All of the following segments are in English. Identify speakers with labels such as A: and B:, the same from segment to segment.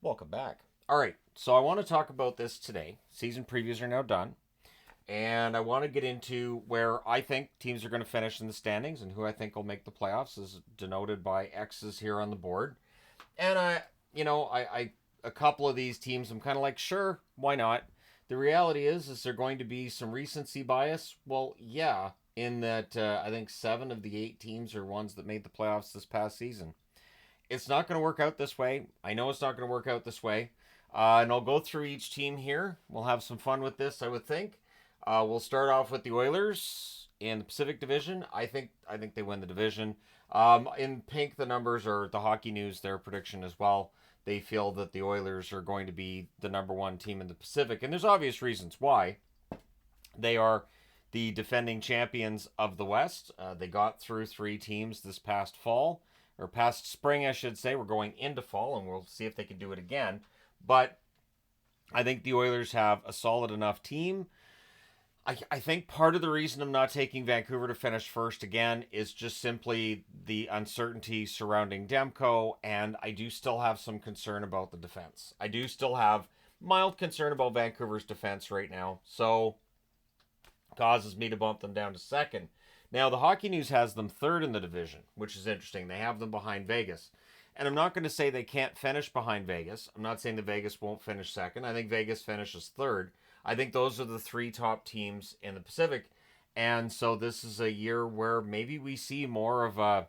A: Welcome back. All right, so I want to talk about this today. Season previews are now done, and I want to get into where I think teams are going to finish in the standings and who I think will make the playoffs, as denoted by X's here on the board. And I a couple of these teams, I'm kind of like, sure, why not? The reality is there going to be some recency bias? Well, yeah, in that I think 7 of the 8 teams are ones that made the playoffs this past season. It's not going to work out this way. I know it's not going to work out this way. And I'll go through each team here. We'll have some fun with this, I would think. We'll start off with the Oilers in the Pacific Division. I think they win the division. In pink, the numbers are the Hockey News, their prediction as well. They feel that the Oilers are going to be the number one team in the Pacific, and there's obvious reasons why. They are the defending champions of the West. They got through 3 teams this past fall, or past spring, I should say. We're going into fall, and we'll see if they can do it again. But I think the Oilers have a solid enough team. I think part of the reason I'm not taking Vancouver to finish first again is just simply the uncertainty surrounding Demko, and I do still have some concern about the defense. I do still have mild concern about Vancouver's defense right now, so causes me to bump them down to second. Now, the Hockey News has them third in the division, which is interesting. They have them behind Vegas. And I'm not going to say they can't finish behind Vegas. I'm not saying that Vegas won't finish second. I think Vegas finishes third. I think those are the 3 top teams in the Pacific. And so this is a year where maybe we see more of a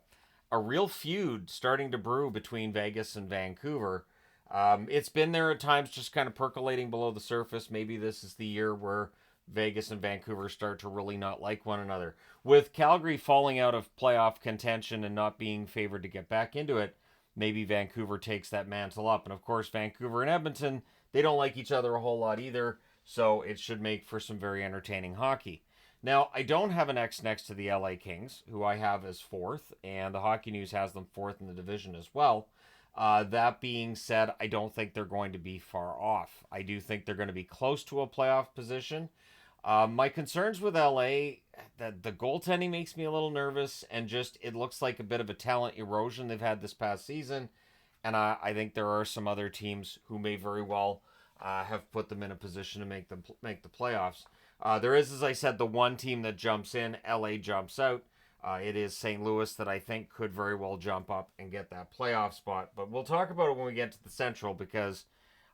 A: real feud starting to brew between Vegas and Vancouver. It's been there at times, just kind of percolating below the surface. Maybe this is the year where Vegas and Vancouver start to really not like one another. With Calgary falling out of playoff contention and not being favored to get back into it, maybe Vancouver takes that mantle up. And of course, Vancouver and Edmonton, they don't like each other a whole lot either, so it should make for some very entertaining hockey. Now, I don't have an X next to the LA Kings, who I have as fourth, and the Hockey News has them fourth in the division as well. That being said, I don't think they're going to be far off. I do think they're going to be close to a playoff position. My concerns with LA, that the goaltending makes me a little nervous, and just it looks like a bit of a talent erosion they've had this past season. And I think there are some other teams who may very well have put them in a position to make the playoffs. There is, as I said, the one team that jumps in. LA jumps out. It is St. Louis that I think could very well jump up and get that playoff spot. But we'll talk about it when we get to the Central, because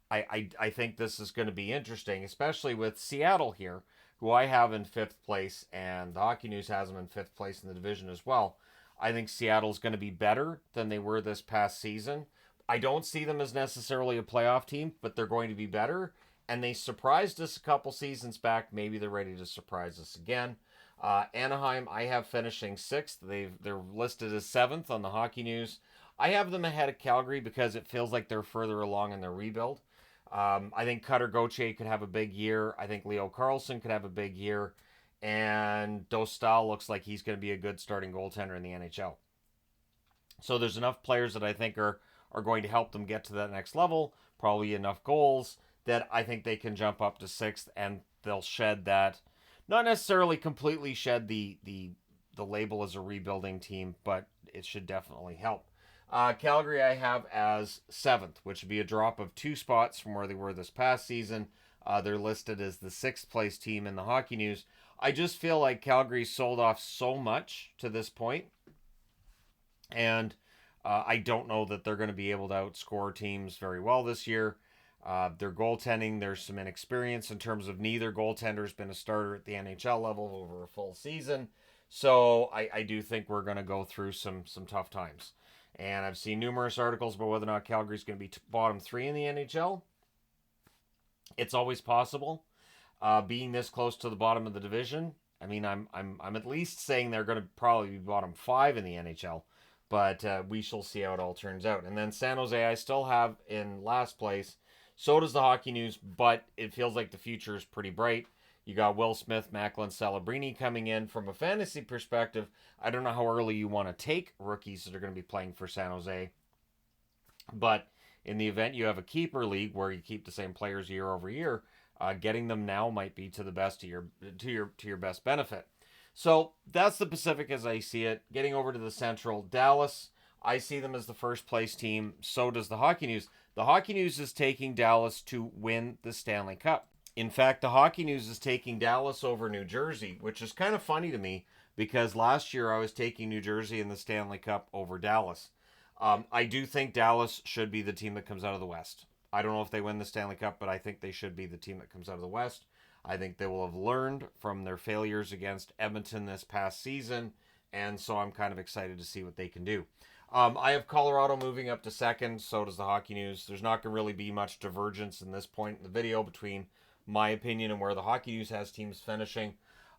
A: I think this is going to be interesting, especially with Seattle here, who I have in fifth place, and the Hockey News has them in fifth place in the division as well. I think Seattle's going to be better than they were this past season. I don't see them as necessarily a playoff team, but they're going to be better. And they surprised us a couple seasons back. Maybe they're ready to surprise us again. Anaheim, I have finishing sixth. They're listed as seventh on the Hockey News. I have them ahead of Calgary because it feels like they're further along in their rebuild. I think Cutter Gauthier could have a big year. I think Leo Carlson could have a big year. And Dostal looks like he's going to be a good starting goaltender in the NHL. So there's enough players that I think are going to help them get to that next level. Probably enough goals that I think they can jump up to sixth, and they'll shed that. Not necessarily completely shed the label as a rebuilding team, but it should definitely help. Calgary I have as seventh, which would be a drop of 2 spots from where they were this past season. They're listed as the sixth place team in the Hockey News. I just feel like Calgary sold off so much to this point, and I don't know that they're going to be able to outscore teams very well this year. Their goaltending, there's some inexperience in terms of neither goaltender's been a starter at the NHL level over a full season. So I do think we're going to go through some tough times. And I've seen numerous articles about whether or not Calgary's going to be bottom 3 in the NHL. It's always possible. Being this close to the bottom of the division, I mean, I'm at least saying they're going to probably be bottom 5 in the NHL. But we shall see how it all turns out. And then San Jose, I still have in last place. So does the Hockey News, but it feels like the future is pretty bright. You got Will Smith, Macklin, Celebrini coming in. From a fantasy perspective, I don't know how early you want to take rookies that are going to be playing for San Jose. But in the event you have a keeper league where you keep the same players year over year, getting them now might be to the best of your best benefit. So that's the Pacific as I see it. Getting over to the Central, Dallas, I see them as the first place team. So does the Hockey News. The Hockey News is taking Dallas to win the Stanley Cup. In fact, the Hockey News is taking Dallas over New Jersey, which is kind of funny to me because last year I was taking New Jersey in the Stanley Cup over Dallas. I do think Dallas should be the team that comes out of the West. I don't know if they win the Stanley Cup, but I think they should be the team that comes out of the West. I think they will have learned from their failures against Edmonton this past season, and so I'm kind of excited to see what they can do. I have Colorado moving up to second, so does the Hockey News. There's not going to really be much divergence in this point in the video between my opinion and where the Hockey News has teams finishing.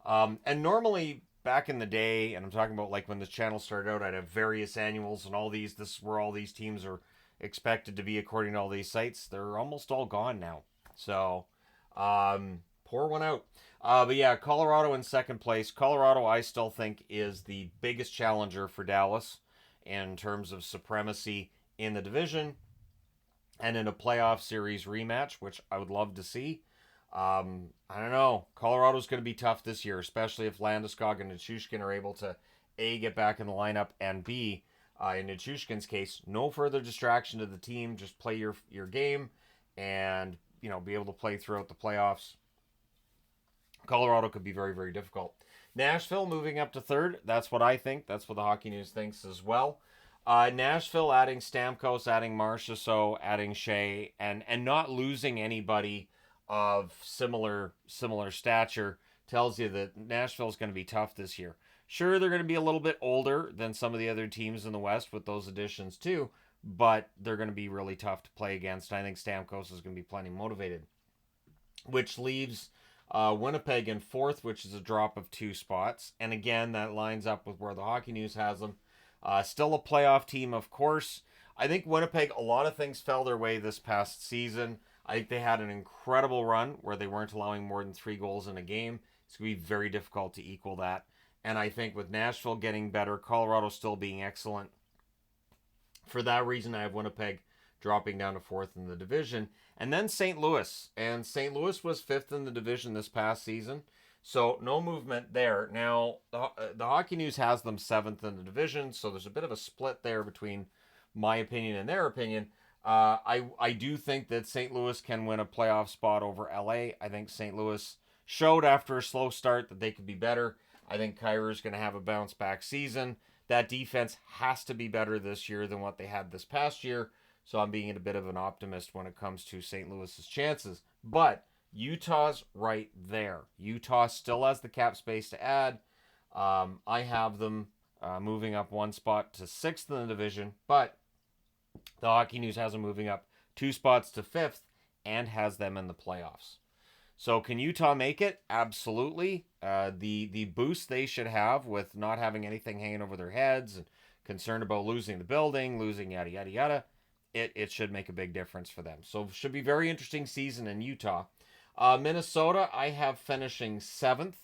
A: And normally, back in the day, and I'm talking about like when this channel started out, I'd have various annuals and all these. This is where all these teams are expected to be according to all these sites. They're almost all gone now. So, pour one out. But yeah, Colorado in second place. Colorado, I still think, is the biggest challenger for Dallas in terms of supremacy in the division and in a playoff series rematch, which I would love to see. I don't know. Colorado's going to be tough this year, especially if Landeskog and Nichushkin are able to A, get back in the lineup, and B, in Nichushkin's case, no further distraction to the team. Just play your game and, be able to play throughout the playoffs. Colorado could be very, very difficult. Nashville moving up to third. That's what I think. That's what the Hockey News thinks as well. Nashville adding Stamkos, adding Marchessault, adding Shea, and not losing anybody of similar stature tells you that Nashville's going to be tough this year. Sure, they're going to be a little bit older than some of the other teams in the West with those additions too, but they're going to be really tough to play against. I think Stamkos is going to be plenty motivated, which leaves Winnipeg in fourth, which is a drop of 2 spots. And again, that lines up with where the Hockey News has them. Still a playoff team, of course. I think Winnipeg, a lot of things fell their way this past season. I think they had an incredible run where they weren't allowing more than 3 goals in a game. It's going to be very difficult to equal that. And I think with Nashville getting better, Colorado still being excellent, for that reason, I have Winnipeg dropping down to fourth in the division. And then St. Louis. And St. Louis was fifth in the division this past season. So no movement there. Now, the Hockey News has them seventh in the division. So there's a bit of a split there between my opinion and their opinion. I do think that St. Louis can win a playoff spot over LA. I think St. Louis showed after a slow start that they could be better. I think Kyrie's going to have a bounce back season. That defense has to be better this year than what they had this past year. So I'm being a bit of an optimist when it comes to St. Louis's chances. But Utah's right there. Utah still has the cap space to add. I have them moving up 1 spot to 6th in the division. But the Hockey News has them moving up 2 spots to 5th and has them in the playoffs. So can Utah make it? Absolutely. The boost they should have with not having anything hanging over their heads and concerned about losing the building, losing yada, yada, yada, it should make a big difference for them. So should be very interesting season in Utah. Minnesota, I have finishing 7th.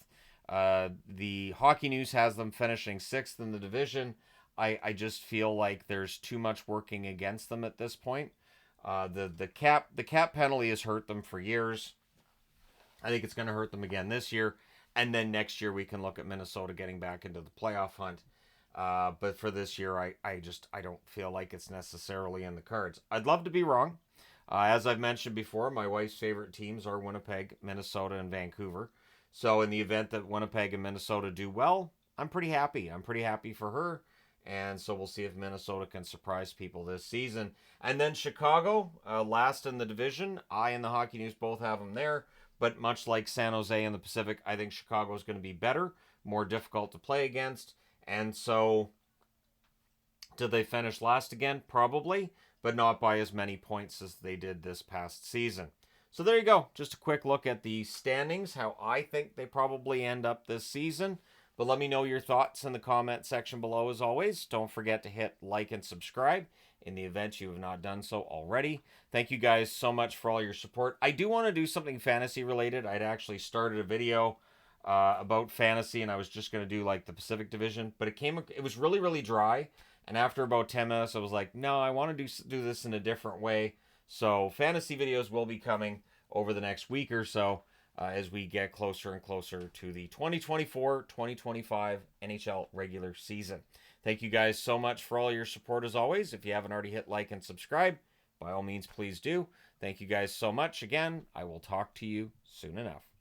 A: The Hockey News has them finishing 6th in the division. I just feel like there's too much working against them at this point. The cap penalty has hurt them for years. I think it's going to hurt them again this year. And then next year we can look at Minnesota getting back into the playoff hunt. But for this year, I don't feel like it's necessarily in the cards. I'd love to be wrong. As I've mentioned before, my wife's favorite teams are Winnipeg, Minnesota, and Vancouver. So in the event that Winnipeg and Minnesota do well, I'm pretty happy. I'm pretty happy for her. And so we'll see if Minnesota can surprise people this season. And then Chicago, last in the division. I and the Hockey News both have them there. But much like San Jose in the Pacific, I think Chicago is going to be better, more difficult to play against. And so, did they finish last again? Probably, but not by as many points as they did this past season. So there you go. Just a quick look at the standings, how I think they probably end up this season. But let me know your thoughts in the comment section below as always. Don't forget to hit like and subscribe in the event you have not done so already. Thank you guys so much for all your support. I do want to do something fantasy related. I'd actually started a video about fantasy, and I was just going to do like the Pacific Division, but it was really, really dry. And after about 10 minutes, I was like, no, I want to do this in a different way. So fantasy videos will be coming over the next week or so as we get closer and closer to the 2024-2025 NHL regular season. Thank you guys so much for all your support as always. If you haven't already hit like and subscribe, by all means, please do. Thank you guys so much. Again, I will talk to you soon enough.